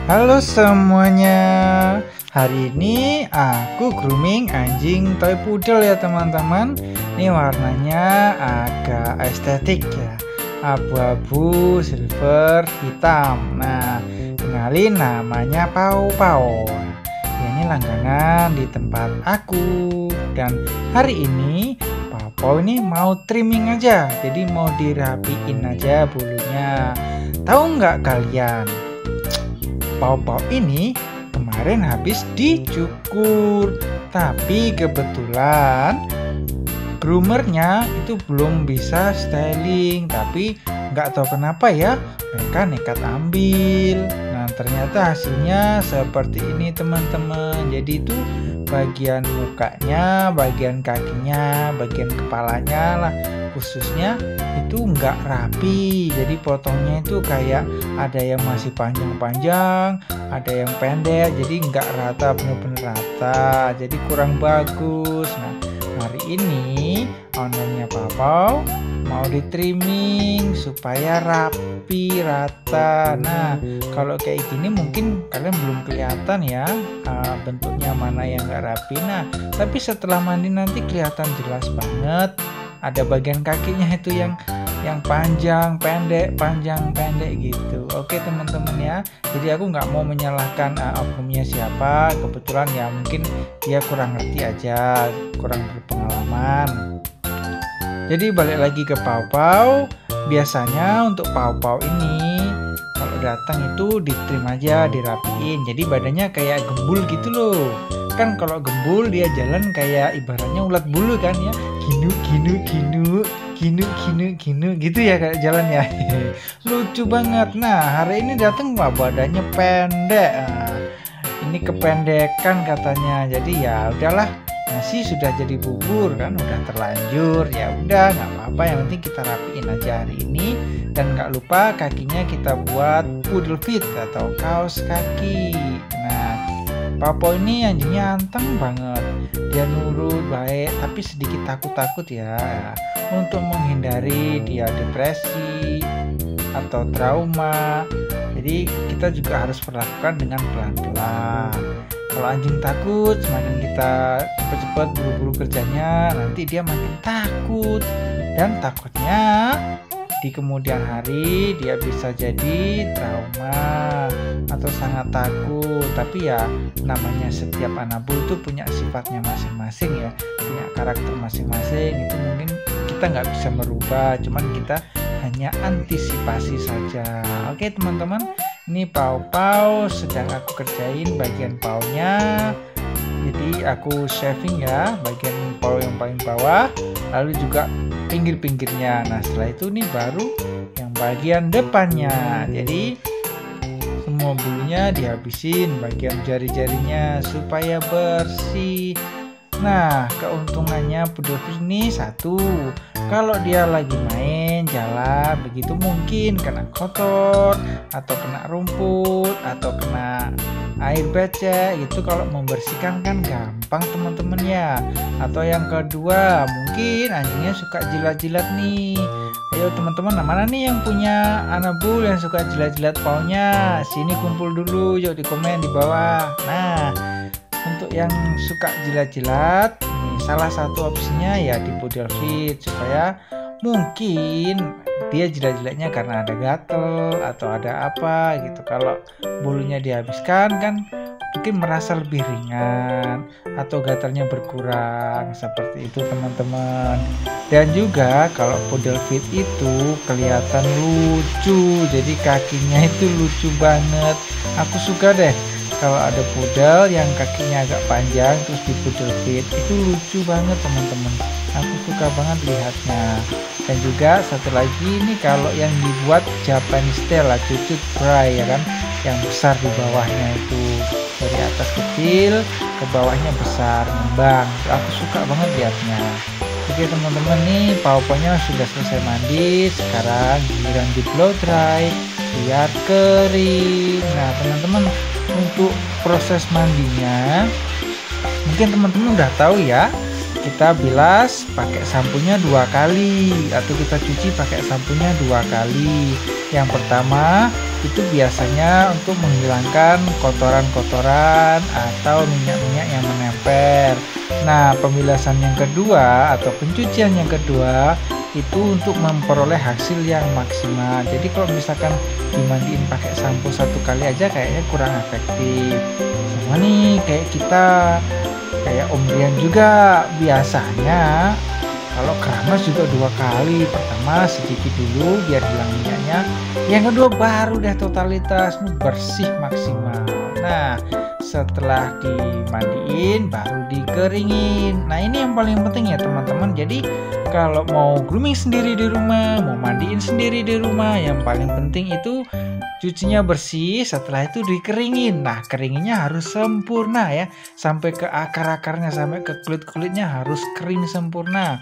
Halo semuanya. Hari ini aku grooming anjing toy poodle ya teman-teman. Ini warnanya agak estetik ya, abu-abu, silver, hitam. Nah, kenalin namanya Pau Pau. Ya, ini langganan di tempat aku. Dan hari ini Pau Pau ini mau trimming aja. Jadi mau dirapiin aja bulunya. Tahu nggak kalian? Pau-pau ini kemarin habis dicukur, tapi kebetulan groomernya itu belum bisa styling, tapi nggak tahu kenapa ya mereka nekat ambil. Nah, ternyata hasilnya seperti ini teman-teman. Jadi itu bagian mukanya, bagian kakinya, bagian kepalanya lah khususnya itu nggak rapi. Jadi potongnya itu kayak ada yang masih panjang-panjang, ada yang pendek, jadi nggak rata, bener-bener rata, jadi kurang bagus. Nah, hari ini ownernya Pau mau di trimming supaya rapi, rata. Nah, kalau kayak gini mungkin kalian belum kelihatan ya bentuknya mana yang nggak rapi. Nah, tapi setelah mandi nanti kelihatan jelas banget. Ada bagian kakinya itu yang panjang pendek, panjang pendek gitu. Oke teman-teman ya. Jadi aku nggak mau menyalahkan oknumnya siapa. Kebetulan ya mungkin dia kurang ngerti aja, kurang berpengalaman. Jadi balik lagi ke Pau-pau. Biasanya untuk Pau-pau ini kalau datang itu ditrim aja, dirapiin. Jadi badannya kayak gembul gitu loh. Kan kalau gembul dia jalan kayak ibaratnya ulat bulu kan ya. Ginu gitu ya kayak jalan ya. Lucu banget. Nah, hari ini datang wah badannya pendek. Nah, ini kependekan katanya. Jadi ya udahlah, nasi sudah jadi bubur kan, udah terlanjur, ya udah nggak apa-apa, yang penting kita rapiin aja hari ini. Dan nggak lupa kakinya kita buat poodle feet atau kaos kaki. Nah, Pau-pau ini anjingnya anteng banget, dia nurut, baik, tapi sedikit takut-takut ya, untuk menghindari dia depresi atau trauma. Jadi kita juga harus perlakukan dengan pelan-pelan. Kalau anjing takut, semakin kita cepat-cepat buru-buru kerjanya, nanti dia makin takut. Dan takutnya di kemudian hari dia bisa jadi trauma atau sangat takut. Tapi ya namanya setiap anabul itu punya sifatnya masing-masing ya, punya karakter masing-masing. Itu mungkin kita nggak bisa merubah, cuman kita hanya antisipasi saja. Oke teman-teman, ini Pau-pau sedang aku kerjain bagian paunya. Jadi aku shaving ya bagian pau yang paling bawah, lalu juga pinggir-pinggirnya. Nah, setelah itu nih baru yang bagian depannya. Jadi semua bulunya dihabisin, bagian jari-jarinya supaya bersih. Nah, keuntungannya poodle ini satu, kalau dia lagi main jalan begitu mungkin kena kotor atau kena rumput atau kena air becek itu, kalau membersihkan kan gampang teman-teman ya. Atau yang kedua mungkin anjingnya suka jilat-jilat nih. Ayo teman-teman, mana nih yang punya anabul yang suka jilat-jilat paunya? Sini kumpul dulu, yuk di komen di bawah. Nah, untuk yang suka jilat-jilat, nih salah satu opsinya ya di poodle feet, supaya mungkin dia jilat-jilatnya karena ada gatel atau ada apa gitu. Kalau bulunya dihabiskan kan mungkin merasa lebih ringan atau gatalnya berkurang, seperti itu teman-teman. Dan juga kalau poodle feet itu kelihatan lucu, jadi kakinya itu lucu banget. Aku suka deh kalau ada poodle yang kakinya agak panjang terus di poodle feet, itu lucu banget teman-teman. Aku suka banget lihatnya. Dan juga satu lagi ini kalau yang dibuat Japanese style lah, cucut fry ya kan, yang besar di bawahnya itu, dari atas kecil ke bawahnya besar ngembang. Aku suka banget lihatnya. Oke teman-teman, nih Pau-paunya sudah selesai mandi, sekarang giliran di blow dry biar kering. Nah teman-teman, untuk proses mandinya mungkin teman-teman udah tahu ya, kita bilas pakai sampunya 2 kali atau kita cuci pakai sampunya 2 kali. Yang pertama itu biasanya untuk menghilangkan kotoran-kotoran atau minyak-minyak yang menempel. Nah, pembilasan yang kedua atau pencucian yang kedua itu untuk memperoleh hasil yang maksimal. Jadi kalau misalkan dimandiin pakai sampo satu kali aja kayaknya kurang efektif. Sama nih kayak kita, kayak Om Rian juga biasanya kalau keramas juga 2 kali. Pertama sedikit dulu biar hilang minyaknya. Yang kedua baru deh totalitas bersih maksimal. Nah, setelah dimandiin baru dikeringin. Nah, ini yang paling penting ya teman-teman. Jadi kalau mau grooming sendiri di rumah, mau mandiin sendiri di rumah, yang paling penting itu cucinya bersih, setelah itu dikeringin. Nah, keringinnya harus sempurna ya, sampai ke akar-akarnya, sampai ke kulit-kulitnya harus kering sempurna.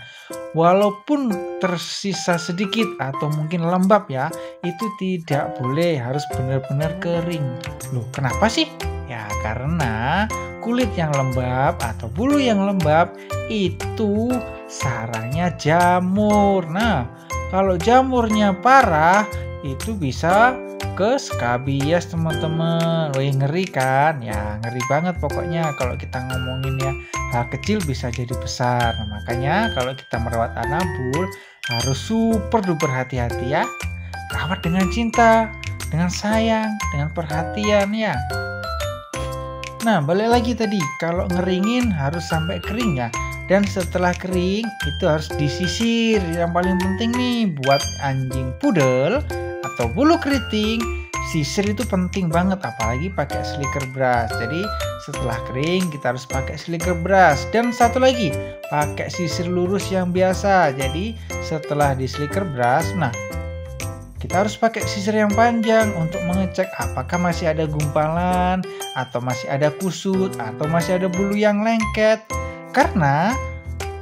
Walaupun tersisa sedikit atau mungkin lembab ya, itu tidak boleh, harus benar-benar kering. Loh, kenapa sih? Ya, karena kulit yang lembab atau bulu yang lembab itu sarangnya jamur. Nah, kalau jamurnya parah itu bisa ke skabies teman-teman. Wih, ngeri kan? Ya, ngeri banget pokoknya kalau kita ngomongin ya, hal kecil bisa jadi besar. Nah, makanya kalau kita merawat anabul harus super duper hati-hati ya. Rawat dengan cinta, dengan sayang, dengan perhatian ya. Nah, balik lagi tadi, kalau ngeringin harus sampai kering ya. Dan setelah kering itu harus disisir. Yang paling penting nih buat anjing pudel atau bulu keriting, sisir itu penting banget, apalagi pakai slicker brush. Jadi setelah kering kita harus pakai slicker brush. Dan satu lagi, pakai sisir lurus yang biasa. Jadi setelah di slicker brush, nah kita harus pakai sisir yang panjang untuk mengecek apakah masih ada gumpalan, atau masih ada kusut, atau masih ada bulu yang lengket. Karena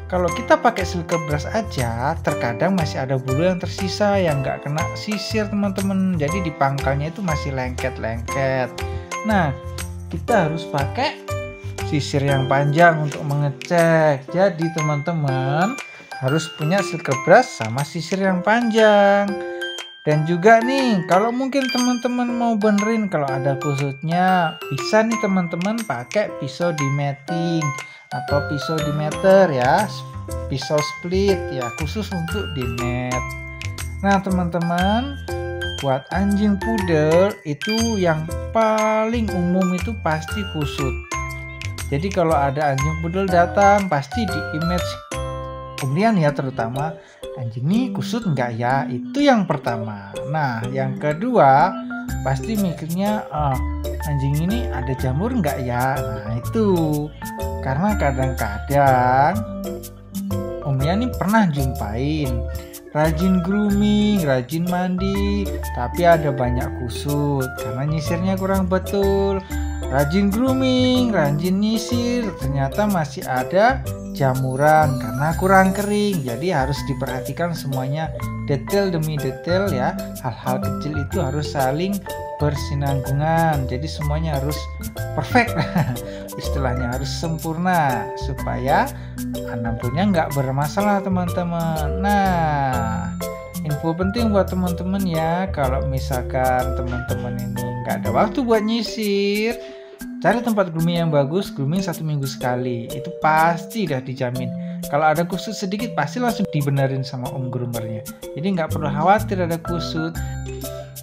kalau kita pakai slicker brush aja, terkadang masih ada bulu yang tersisa yang nggak kena sisir teman-teman. Jadi di pangkalnya itu masih lengket-lengket. Nah, kita harus pakai sisir yang panjang untuk mengecek. Jadi teman-teman harus punya slicker brush sama sisir yang panjang. Dan juga nih, kalau mungkin teman-teman mau benerin kalau ada kusutnya, bisa nih teman-teman pakai pisau dimeting atau pisau dimeter ya, pisau split ya, khusus untuk dimet. Nah teman-teman, buat anjing pudel itu yang paling umum itu pasti kusut. Jadi kalau ada anjing pudel datang pasti di image kemudian ya, terutama anjing ini kusut enggak ya, itu yang pertama. Nah yang kedua pasti mikirnya anjing ini ada jamur enggak ya. Nah itu karena kadang-kadang Om Rian ini pernah jumpain rajin grooming, rajin mandi, tapi ada banyak kusut karena nyisirnya kurang betul. Rajin grooming, rajin nyisir, ternyata masih ada jamuran karena kurang kering. Jadi harus diperhatikan semuanya detail demi detail ya. Hal-hal kecil itu harus saling bersinambungan. Jadi semuanya harus perfect. Istilahnya harus sempurna supaya anabulnya nggak bermasalah teman-teman. Nah, info penting buat teman-teman ya, kalau misalkan teman-teman ini nggak ada waktu buat nyisir, cari tempat grooming yang bagus, grooming 1 minggu sekali, itu pasti udah dijamin. Kalau ada kusut sedikit pasti langsung dibenerin sama om groomernya, jadi nggak perlu khawatir ada kusut.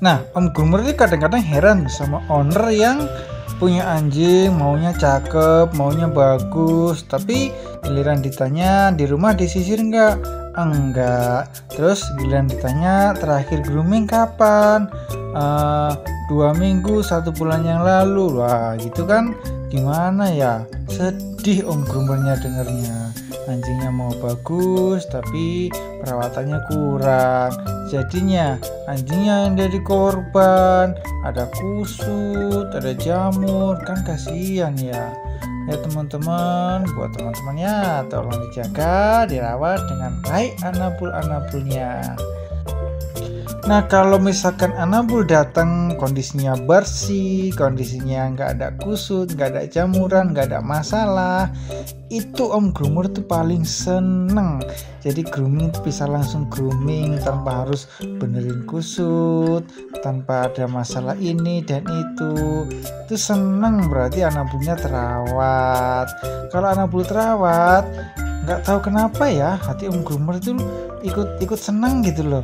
Nah, om groomer ini kadang-kadang heran sama owner yang punya anjing, maunya cakep, maunya bagus, tapi giliran ditanya di rumah disisir nggak? Enggak. Terus giliran ditanya terakhir grooming kapan? 2 minggu, 1 bulan yang lalu. Wah gitu kan, gimana ya, sedih om groomernya dengernya. Anjingnya mau bagus tapi perawatannya kurang, jadinya anjingnya yang jadi korban, ada kusut, ada jamur, kan kasihan ya. Ya teman-teman, buat teman-teman ya, tolong dijaga, dirawat dengan baik anabul-anabulnya. Nah, kalau misalkan Anabul datang kondisinya bersih, kondisinya nggak ada kusut, nggak ada jamuran, nggak ada masalah, itu Om Groomer tuh paling seneng. Jadi grooming bisa langsung grooming tanpa harus benerin kusut, tanpa ada masalah ini dan itu. Itu seneng, berarti Anabulnya terawat. Kalau Anabul terawat, nggak tahu kenapa ya, hati Om Groomer itu ikut seneng gitu loh.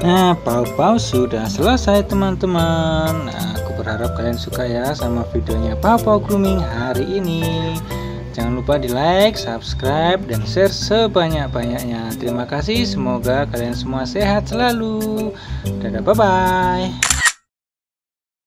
Nah, pau-pau sudah selesai teman-teman. Nah, aku berharap kalian suka ya sama videonya pau-pau grooming hari ini. Jangan lupa di like, subscribe, dan share sebanyak-banyaknya. Terima kasih, semoga kalian semua sehat selalu. Dadah, bye-bye.